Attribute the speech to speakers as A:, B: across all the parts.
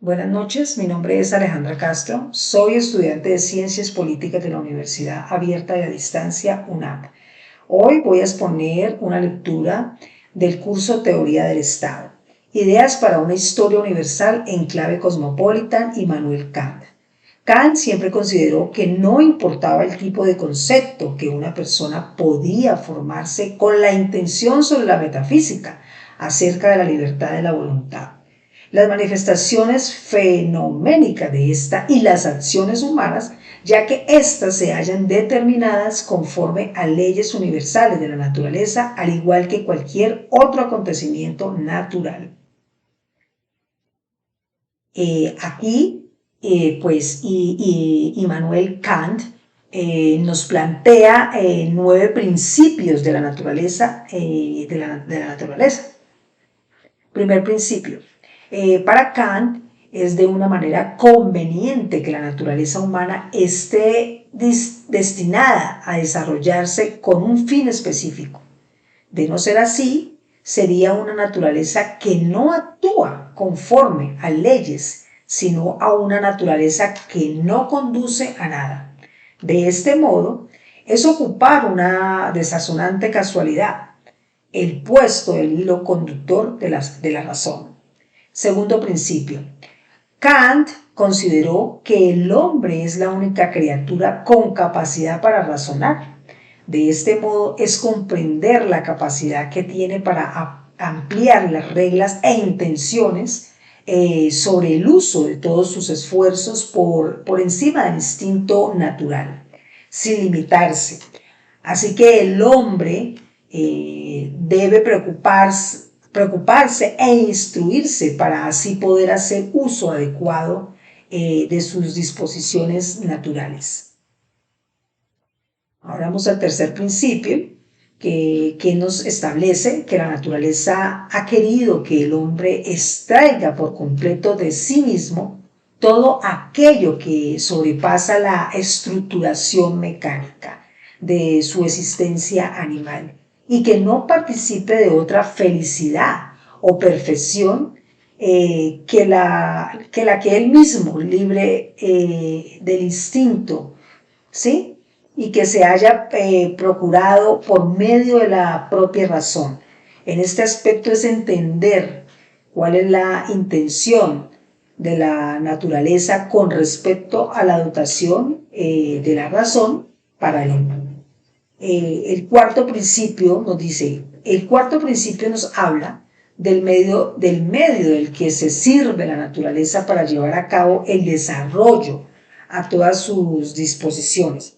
A: Buenas noches, mi nombre es Alejandra Castro, soy estudiante de Ciencias Políticas de la Universidad Abierta y a Distancia UNAM. Hoy voy a exponer una lectura del curso Teoría del Estado, Ideas para una Historia Universal en clave cosmopolitan, Immanuel Kant. Kant siempre consideró que no importaba el tipo de concepto que una persona podía formarse con la intención sobre la metafísica acerca de la libertad de la voluntad. Las manifestaciones fenoménicas de esta y las acciones humanas, ya que éstas se hallan determinadas conforme a leyes universales de la naturaleza, al igual que cualquier otro acontecimiento natural. Immanuel Kant nos plantea 9 principios de la naturaleza. Primer principio. Para Kant es de una manera conveniente que la naturaleza humana esté destinada a desarrollarse con un fin específico. De no ser así, sería una naturaleza que no actúa conforme a leyes, sino a una naturaleza que no conduce a nada. De este modo, es ocupar una desazonante casualidad el puesto del hilo conductor de la razón. Segundo principio. Kant consideró que el hombre es la única criatura con capacidad para razonar. De este modo es comprender la capacidad que tiene para ampliar las reglas e intenciones sobre el uso de todos sus esfuerzos por encima del instinto natural, sin limitarse. Así que el hombre debe preocuparse e instruirse para así poder hacer uso adecuado de sus disposiciones naturales. Ahora vamos al tercer principio que nos establece que la naturaleza ha querido que el hombre extraiga por completo de sí mismo todo aquello que sobrepasa la estructuración mecánica de su existencia animal y que no participe de otra felicidad o perfección que la que él mismo, libre del instinto, ¿sí? Y que se haya procurado por medio de la propia razón. En este aspecto es entender cuál es la intención de la naturaleza con respecto a la dotación de la razón para el hombre. El cuarto principio nos habla del medio del que se sirve la naturaleza para llevar a cabo el desarrollo a todas sus disposiciones,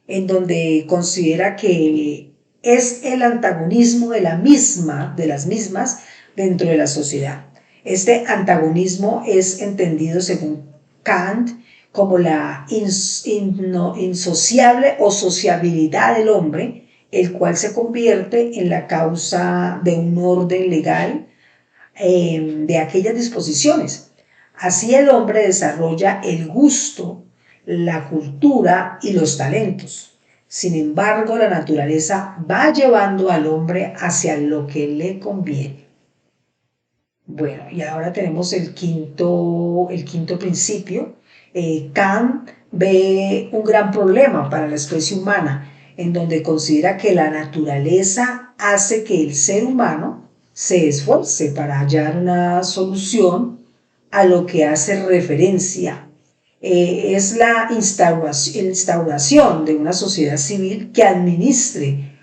A: en donde considera que es el antagonismo de las mismas dentro de la sociedad. Este antagonismo es entendido según Kant como la insociable o sociabilidad del hombre, el cual se convierte en la causa de un orden legal de aquellas disposiciones. Así el hombre desarrolla el gusto, la cultura y los talentos. Sin embargo, la naturaleza va llevando al hombre hacia lo que le conviene. Bueno, y ahora tenemos el quinto principio. Kant ve un gran problema para la especie humana, en donde considera que la naturaleza hace que el ser humano se esfuerce para hallar una solución a lo que hace referencia. Es la instauración de una sociedad civil que administre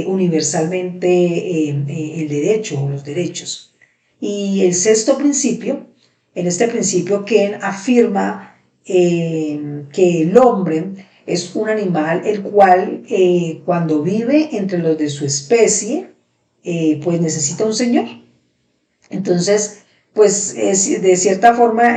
A: universalmente el derecho o los derechos. Y el sexto principio, en este principio Kant afirma que el hombre es un animal el cual cuando vive entre los de su especie, pues necesita un señor. Entonces, pues de cierta forma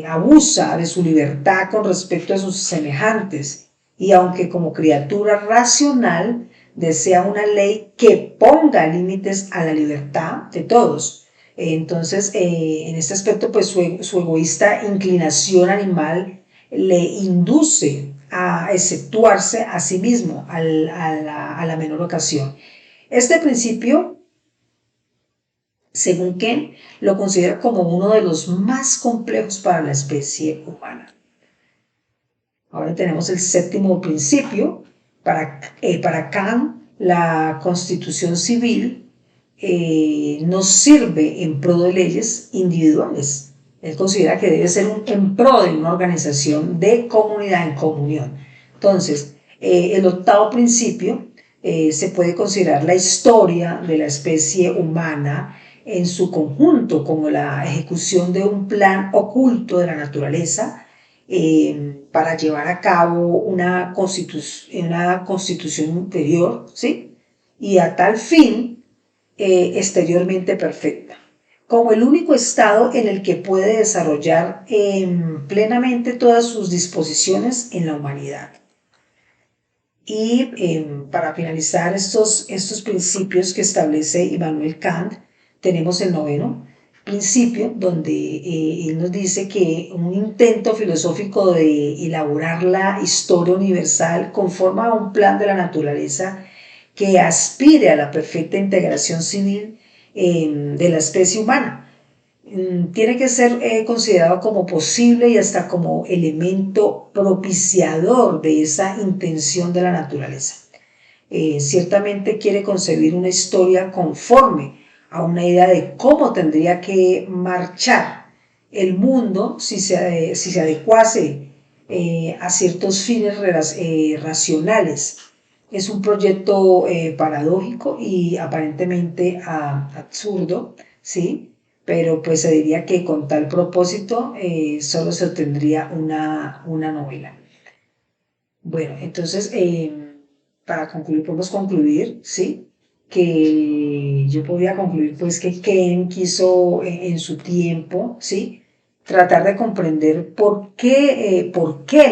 A: abusa de su libertad con respecto a sus semejantes, y aunque como criatura racional desea una ley que ponga límites a la libertad de todos. Entonces, en este aspecto, pues su egoísta inclinación animal le induce a exceptuarse a sí mismo a la menor ocasión. Este principio Según Ken, lo considera como uno de los más complejos para la especie humana. Ahora tenemos el séptimo principio. Para Kant, la constitución civil no sirve en pro de leyes individuales. Él considera que debe ser en pro de una organización de comunidad en comunión. Entonces, el octavo principio se puede considerar la historia de la especie humana en su conjunto como la ejecución de un plan oculto de la naturaleza para llevar a cabo una constitución interior, ¿sí? Y a tal fin exteriormente perfecta, como el único estado en el que puede desarrollar plenamente todas sus disposiciones en la humanidad. Y para finalizar estos principios que establece Immanuel Kant, tenemos el noveno principio, donde él nos dice que un intento filosófico de elaborar la historia universal conforma un plan de la naturaleza que aspire a la perfecta integración civil de la especie humana. Tiene que ser considerado como posible y hasta como elemento propiciador de esa intención de la naturaleza. Ciertamente quiere concebir una historia conforme a una idea de cómo tendría que marchar el mundo si se adecuase a ciertos fines racionales. Es un proyecto paradójico y aparentemente absurdo, ¿sí? Pero pues se diría que con tal propósito solo se obtendría una novela. Bueno, entonces, para concluir, podemos concluir, ¿sí? Que yo podría concluir pues que Ken quiso en su tiempo, ¿sí? Tratar de comprender por qué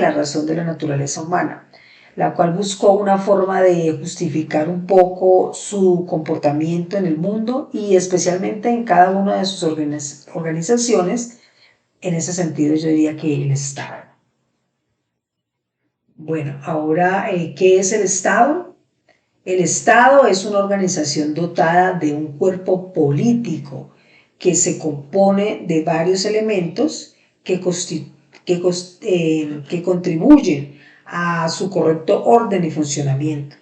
A: la razón de la naturaleza humana, la cual buscó una forma de justificar un poco su comportamiento en el mundo y especialmente en cada una de sus organizaciones. En ese sentido yo diría que el Estado. Bueno, ahora, ¿qué es el Estado? El Estado es una organización dotada de un cuerpo político que se compone de varios elementos que contribuyen a su correcto orden y funcionamiento.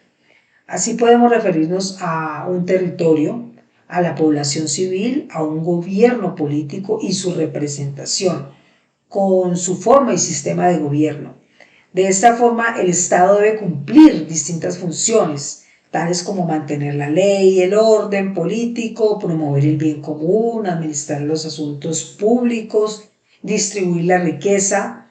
A: Así podemos referirnos a un territorio, a la población civil, a un gobierno político y su representación, con su forma y sistema de gobierno. De esta forma, el Estado debe cumplir distintas funciones, tales como mantener la ley, el orden político, promover el bien común, administrar los asuntos públicos, distribuir la riqueza,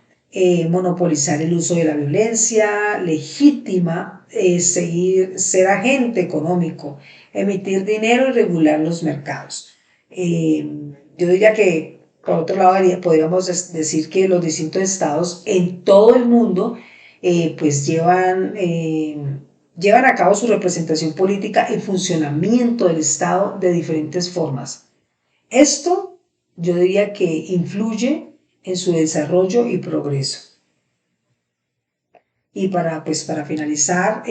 A: monopolizar el uso de la violencia legítima, ser agente económico, emitir dinero y regular los mercados. Yo diría que por otro lado, podríamos decir que los distintos estados en todo el mundo pues llevan a cabo su representación política y funcionamiento del Estado de diferentes formas. Esto yo diría que influye en su desarrollo y progreso. Y para finalizar,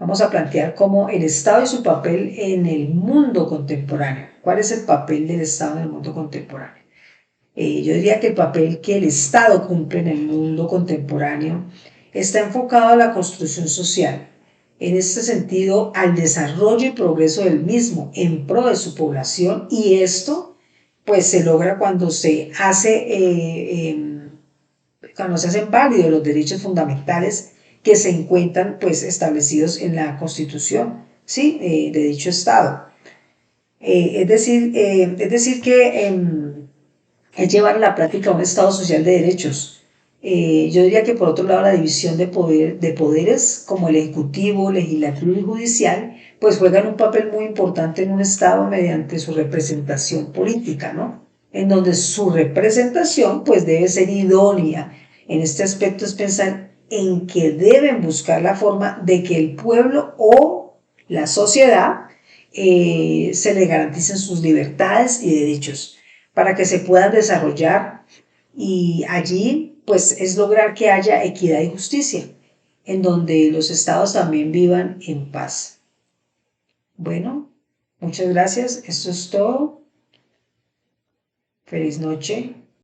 A: vamos a plantear cómo el Estado y su papel en el mundo contemporáneo. ¿Cuál es el papel del Estado en el mundo contemporáneo? Yo diría que el papel que el Estado cumple en el mundo contemporáneo está enfocado a la construcción social, en este sentido al desarrollo y progreso del mismo en pro de su población, y esto pues se logra cuando se hacen válidos los derechos fundamentales que se encuentran pues establecidos en la Constitución, ¿sí? De dicho Estado. Es decir que es llevar a la práctica un Estado social de derechos. Yo diría que por otro lado la división de poderes como el ejecutivo, legislativo y judicial pues juegan un papel muy importante en un Estado mediante su representación política, ¿no? En donde su representación pues debe ser idónea. En este aspecto es pensar en que deben buscar la forma de que el pueblo o la sociedad se le garanticen sus libertades y derechos para que se puedan desarrollar, y allí pues es lograr que haya equidad y justicia, en donde los estados también vivan en paz. Bueno, Muchas gracias, esto es todo. Feliz noche.